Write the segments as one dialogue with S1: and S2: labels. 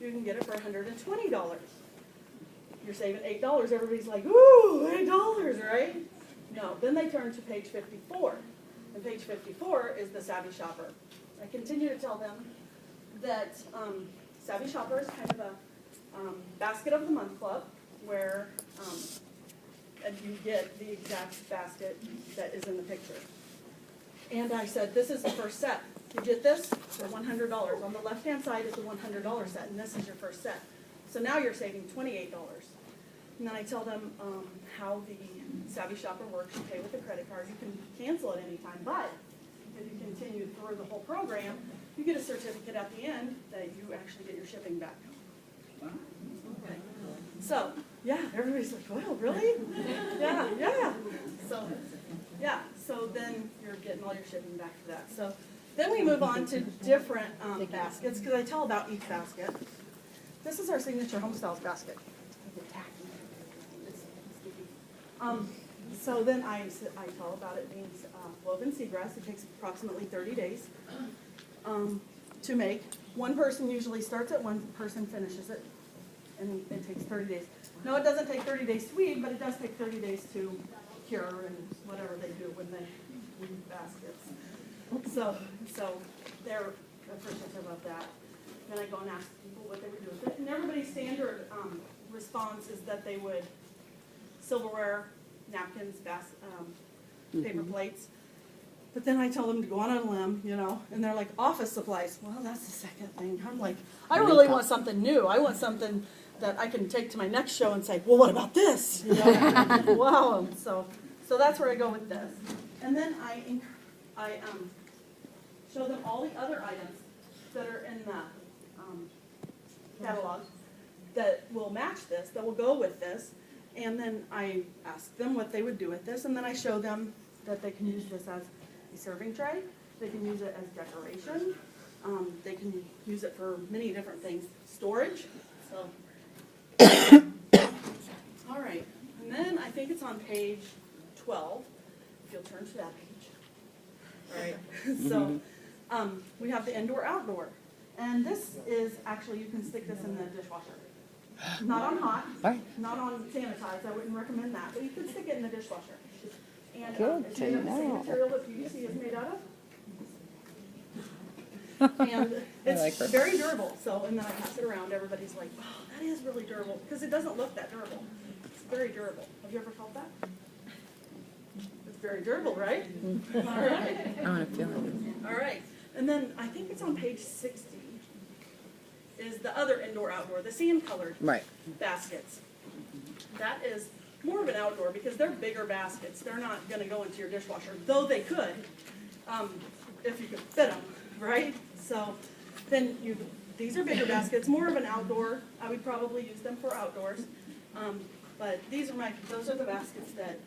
S1: you can get it for $120. You're saving $8. Everybody's like, ooh, $8, right? No, then they turn to page 54. And page 54 is the Savvy Shopper. I continue to tell them that Savvy Shopper is kind of a basket of the month club where and you get the exact basket that is in the picture. And I said, this is the first set. You get this for $100. On the left-hand side is the $100 set, and this is your first set. So now you're saving $28. And then I tell them how the Savvy Shopper works. You pay with a credit card. You can cancel at any time, but if you continue through the whole program, you get a certificate at the end that you actually get your shipping back. Okay. So, yeah, everybody's like, well, really? Yeah. So then you're getting all your shipping back for that. So then we move on to different baskets, because I tell about each basket. This is our signature Homestyles basket. So then I tell about it being woven seagrass. It takes approximately 30 days to make. One person usually starts it, one person finishes it, and it takes 30 days. No, it doesn't take 30 days to weave, but it does take 30 days to cure and whatever they do when they weave baskets. So they're appreciative of that. Then I go and ask people what they would do with it. And everybody's standard response is that they would silverware, napkins, paper plates. But then I tell them to go on a limb, and they're like, office supplies. Well, that's the second thing. I'm like, I really want something new. I want something that I can take to my next show and say, well, what about this? Wow. So that's where I go with this. And then I show them all the other items that are in the catalog that will match this, that will go with this. And then I ask them what they would do with this, and then I show them that they can use this as a serving tray, they can use it as decoration, they can use it for many different things, storage. So, all right, and then I think it's on page 12, if you'll turn to that page. All right, so we have the indoor-outdoor, and this is actually, you can stick this in the dishwasher. Not on hot, not on sanitized, I wouldn't recommend that, but you can stick it in the dishwasher. And it's made of the same material that PVC is made out of. And it's very durable, so, and then I pass it around, everybody's like, oh, that is really durable, because it doesn't look that durable. It's very durable. Have you ever felt that? It's very durable, right? All right.
S2: I want to feel it.
S1: All right, and then I think it's on page 60. Is the other indoor-outdoor, the sand-colored baskets. That is more of an outdoor because they're bigger baskets. They're not going to go into your dishwasher, though they could, if you could fit them, right? So then these are bigger baskets, more of an outdoor. I would probably use them for outdoors, but those are the baskets that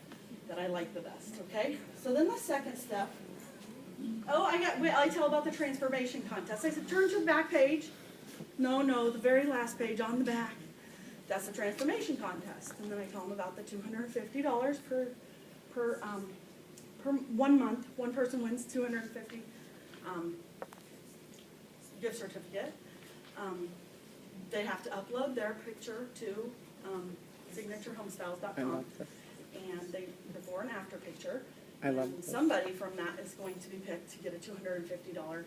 S1: I like the best. Okay. So then the second step. Oh, I tell about the transformation contest. I said, turn to the back page. No, the very last page on the back. That's the transformation contest. And then I tell them about the $250 per 1 month. One person wins $250 gift certificate. They have to upload their picture to signaturehomestyles.com. And the before and after picture.
S2: I love this.
S1: Somebody from that is going to be picked to get a $250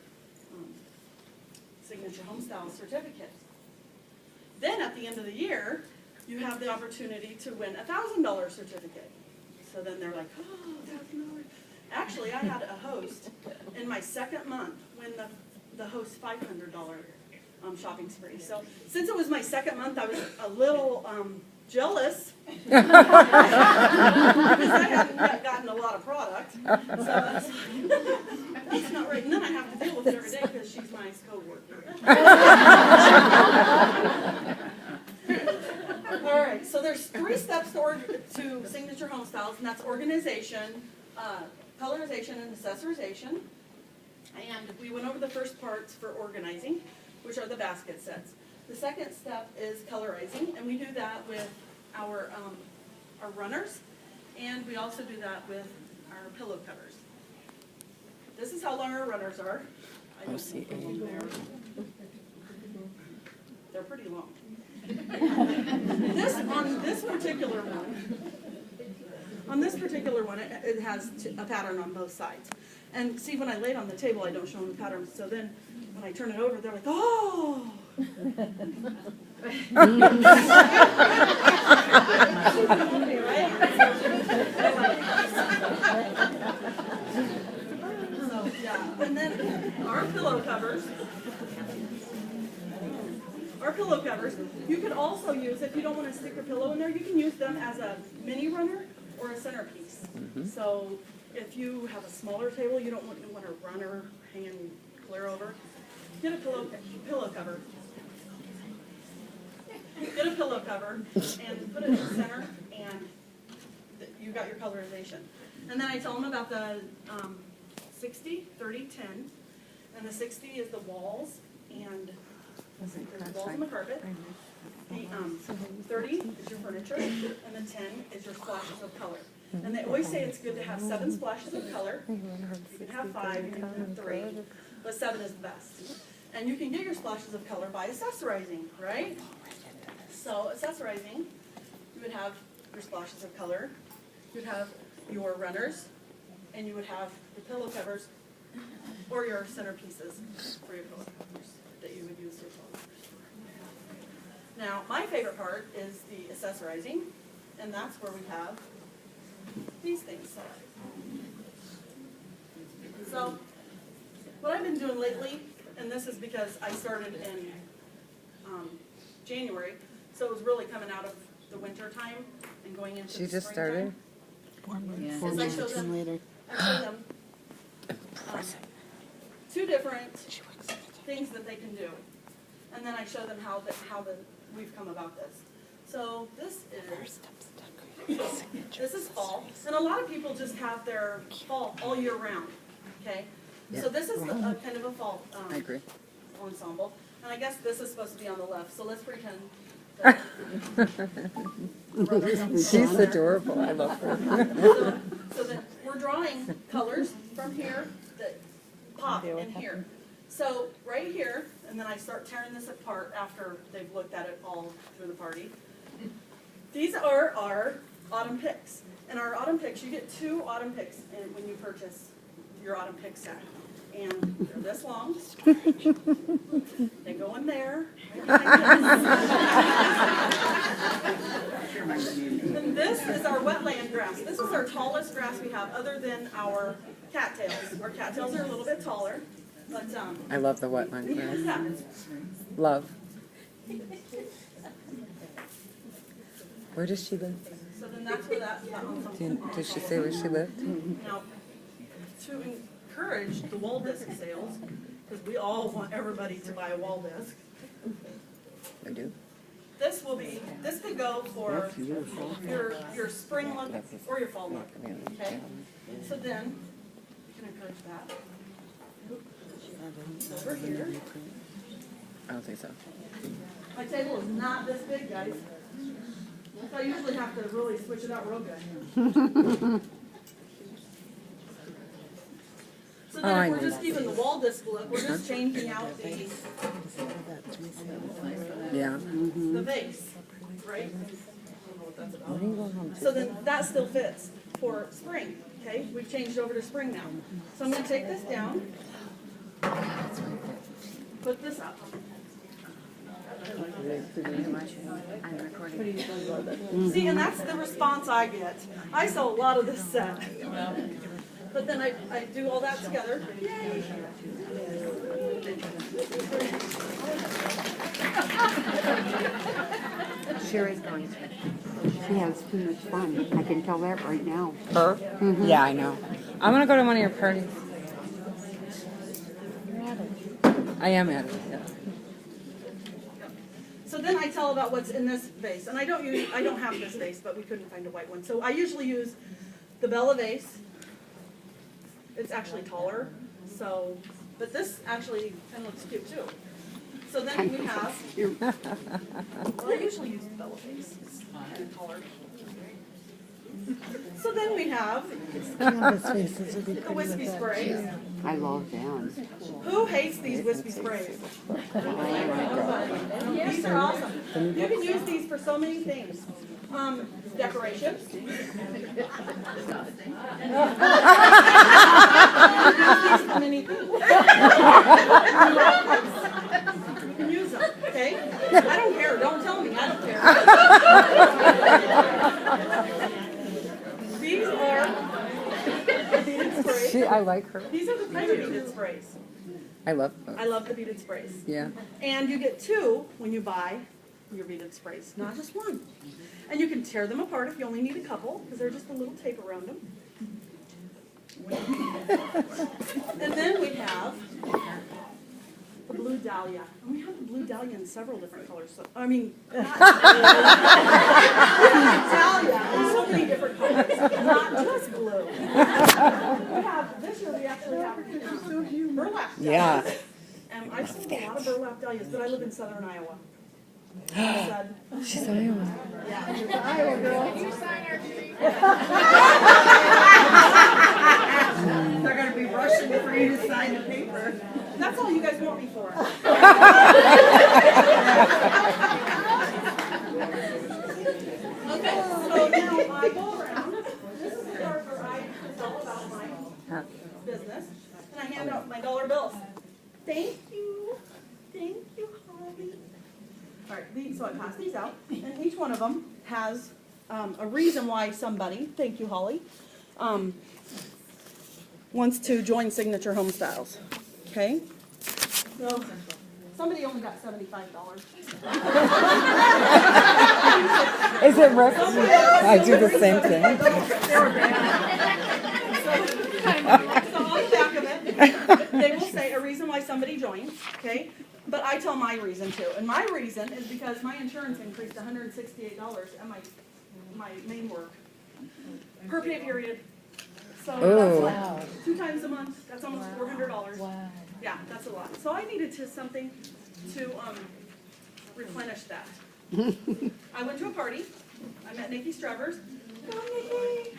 S1: Signature Homestyles certificate. Then at the end of the year, you have the opportunity to win a $1,000 certificate. So then they're like, oh, $1,000. Actually, I had a host in my second month win the host $500 shopping spree. So since it was my second month, I was a little jealous because I hadn't yet gotten a lot of product. So that's not right. And then I have to deal with it every day because she's my co-worker. All right, so there's 3 steps to Signature Homestyles, and that's organization, colorization, and accessorization. And we went over the first parts for organizing, which are the basket sets. The second step is colorizing, and we do that with our runners, and we also do that with our pillow covers. This is how long our runners are. I don't know if they're they're pretty long. On this particular one, it has a pattern on both sides. And see, when I lay it on the table, I don't show them the pattern. So then, when I turn it over, they're like, oh. So, yeah. And then our pillow covers. You could also use, if you don't want to stick your pillow in there, you can use them as a mini runner or a centerpiece. So if you have a smaller table, you don't want a runner hanging clear over, get a pillow cover. Get a pillow cover and put it in the center, and you got your colorization. And then I tell them about the 60, 30, 10. And the 60 is the walls and the walls and the carpet. The 30 is your furniture, and the 10 is your splashes of color. And they always say it's good to have 7 splashes of color. You can have 5, you can have 3, but 7 is the best. And you can get your splashes of color by accessorizing, right? So accessorizing, you would have your splashes of color, you would have your runners, and you would have your pillow covers, or your centerpieces for your pillow covers that you would use your pillow covers. Now, my favorite part is the accessorizing, and that's where we have these things set up. So, what I've been doing lately, and this is because I started in January, so it was really coming out of the winter time and going into
S3: She
S1: the
S3: just
S1: springtime.
S3: started?
S1: Is I show them 2 different things that they can do, and then I show them how we've come about this. So this is fall, and a lot of people just have their fall all year round. Okay, so this is a kind of a fall
S3: I agree.
S1: ensemble, and I guess this is supposed to be on the left. So let's pretend.
S3: She's adorable. I love her.
S1: So that we're drawing colors from here that pop in here. So right here, and then I start tearing this apart after they've looked at it all through the party. These are our autumn picks. And our autumn picks, you get 2 autumn picks when you purchase your autumn pick set. And they're this long. They go in there. And this is our wetland grass. This is our tallest grass we have other than our cattails. Our cattails are a little bit taller. But,
S3: I love the wetland grass.
S1: yeah.
S3: Love. Where does she live?
S1: So then that's where that
S3: Does she say where she lived?
S1: Now, to encourage the wall disc sales, because we all want everybody to buy a wall disc,
S3: I do.
S1: this could go for your spring look or your fall look. Okay? So then you can encourage that. Over here.
S3: I don't think so.
S1: My table is not this big, guys. So I usually have to really switch it out real good. So then if we're just keeping the wall disc look, we're just changing out the vase, right? So then that still fits for spring, okay? We've changed over to spring now. So I'm going to take this down, put this up. See, and that's the response I get. I sell a lot of this set. But then I do all that together. Yay!
S4: Sherry's going to. She has too much fun. I can tell that right now.
S3: Her? Yeah, I know. I'm going to go to one of your parties. I am at it, yeah.
S1: So then I tell about what's in this vase. And I don't have this vase, but we couldn't find a white one. So I usually use the Bella vase. It's actually taller, so, but this actually kind of looks cute too. So then we have, well, I usually use the Bella vase, it's kind of taller. So then we have
S3: Canvas faces would be
S1: the
S3: pretty
S1: wispy
S3: with that.
S1: sprays.
S4: I love them.
S1: Who hates these wispy sprays? These are awesome. You can use these for so many things. Decorations. Many things. You can use them, okay? I don't care. Don't tell me. I don't care. These are the beaded sprays.
S3: I like her.
S1: These are the kind of beaded sprays.
S3: I love those.
S1: I love the beaded sprays.
S3: Yeah.
S1: And you get 2 when you buy your beaded sprays, not just 1. And you can tear them apart if you only need a couple, because they're just a little tape around them. And then we have the blue dahlia. And we have the blue dahlia in several different colors. So, I mean, not dahlia in so many different colors, not just blue. We have, this year we actually have burlap dahlias.
S3: Yeah.
S1: And I've sold a lot of burlap dahlias, but I live in southern Iowa.
S3: She's Iowa.
S1: Yeah, she's an Iowa girl.
S2: They're gonna be rushing for you to sign the paper.
S1: That's all you guys want me for. Okay, so now I go around. This is the part where I tell about my business, and I hand out my dollar bills. Thank you, Holly. All right, so I pass these out, and each one of them has a reason why somebody, thank you, Holly, wants to join Signature Home Styles. Okay? So, somebody only got $75.
S3: Is it Rick? I do the same thing.
S1: So on the back of it, they will say a reason why somebody joins, okay? But I tell my reason too. And my reason is because my insurance increased $168 at my main work per pay period. So that's like 2 times a month. That's almost $400. Wow. Yeah, that's a lot. So I needed something to replenish that. I went to a party. I met Nikki Stravers. Go, Nikki!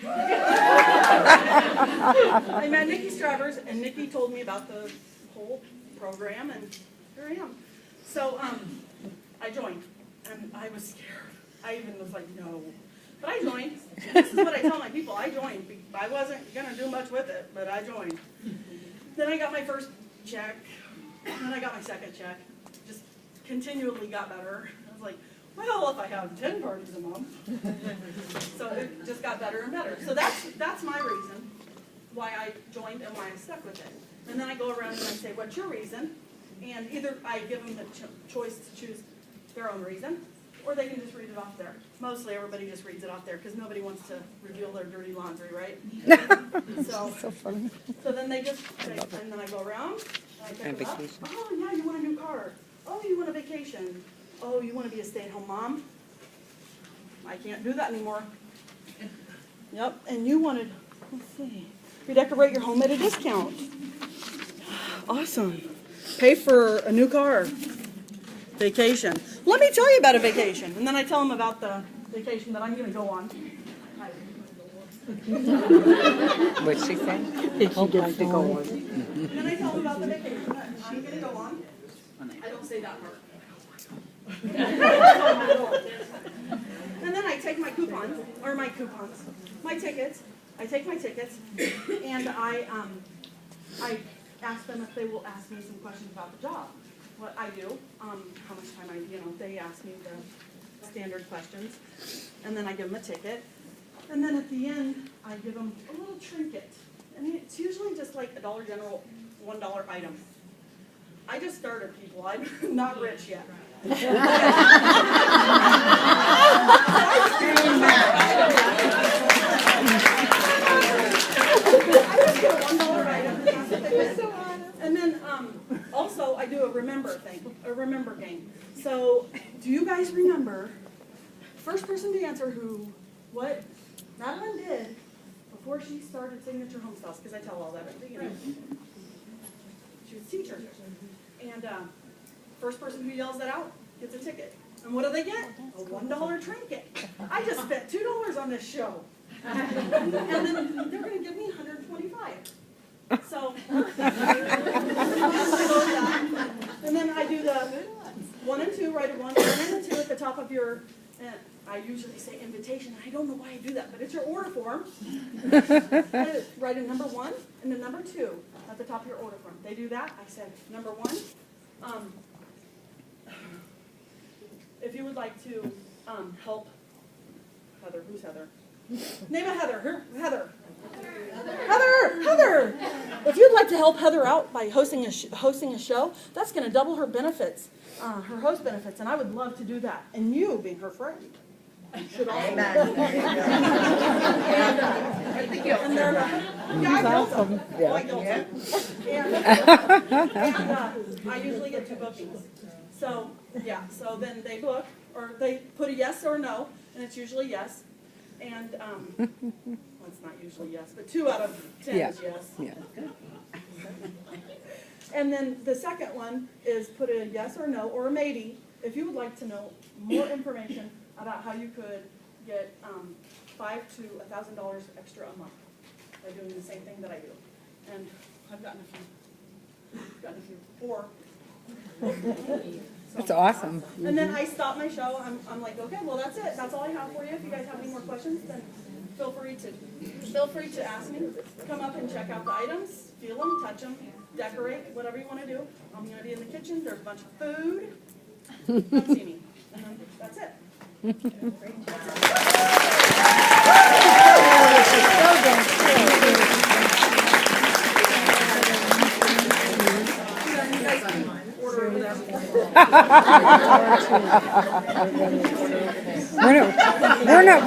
S1: I met Nikki Stravers, and Nikki told me about the whole program, and here I am. So I joined, and I was scared. I even was like, no. But I joined. This is what I tell my people. I joined. I wasn't going to do much with it, but I joined. Then I got my first check, and then I got my second check. Just continually got better. I was like, well, if I have 10 parties a month. So it just got better and better. So that's my reason why I joined and why I stuck with it. And then I go around and I say, what's your reason? And either I give them the choice to choose their own reason, or they can just read it off there. Mostly everybody just reads it off there because nobody wants to reveal their dirty laundry, right? So
S3: funny.
S1: So then they just say, and then I go around. And I pick them up.
S3: Vacation.
S1: Oh, yeah, you want a new car. Oh, you want a vacation. Oh, you want to be a stay-at-home mom? I can't do that anymore. Yep, and you wanted, let's see, redecorate your home at a discount. Awesome. Pay for a new car. Vacation. Let me tell you about a vacation. And then I tell them about the vacation that I'm going to go on.
S3: What'd she say?
S4: If she gets to go on.
S1: And then I tell them about the vacation that I'm going to go on. I don't say that part. And then I take my tickets. I take my tickets, and I ask them if they will ask me some questions about the job. What I do, how much time they ask me the standard questions, and then I give them a ticket. And then at the end, I give them a little trinket. And it's usually just like a Dollar General $1 item. I just started, people. I'm not rich yet. I just get a $1 item. And then also I do a remember game. So do you guys remember first person to answer what Madeline did before she started Signature Home Styles? Because I tell all that at the beginning. She was a teacher. And first person who yells that out gets a ticket. And what do they get? A $1 trinket. I just spent $2 on this show. And then they're gonna give me 125. So, and then I do the 1 and 2, write a 1 and a 2 at the top of your, I usually say invitation. I don't know why I do that, but it's your order form. Write a number 1 and a number 2 at the top of your order form. They do that. I said, number 1, if you would like to help Heather, who's Heather? Name a Heather. Heather. Heather. If you'd like to help Heather out by hosting a show, that's going to double her benefits, her host benefits, and I would love to do that. And you, being her friend, should also.
S2: Amen.
S1: And they're, yeah, I guilt them. Oh, I guilt them. And I usually get 2 bookings. So, yeah, so then they book, or they put a yes or no, and it's usually yes. And, well, it's not usually yes, but 2 out of 10 is yes.
S3: Yeah.
S1: And then the second one is put a yes or no, or a maybe, if you would like to know more information about how you could get $500 to $1,000 extra a month by doing the same thing that I do. And I've gotten a few. 4.
S3: That's awesome.
S1: And then I stop my show. I'm like, okay, well, that's it. That's all I have for you. If you guys have any more questions, then feel free to ask me. Come up and check out the items, feel them, touch them, decorate, whatever you want to do. I'm going to be in the kitchen. There's a bunch of food. Come see me. And then that's it.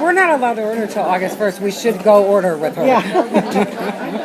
S3: We're not allowed to order till August 1st. We should go order with her. Yeah.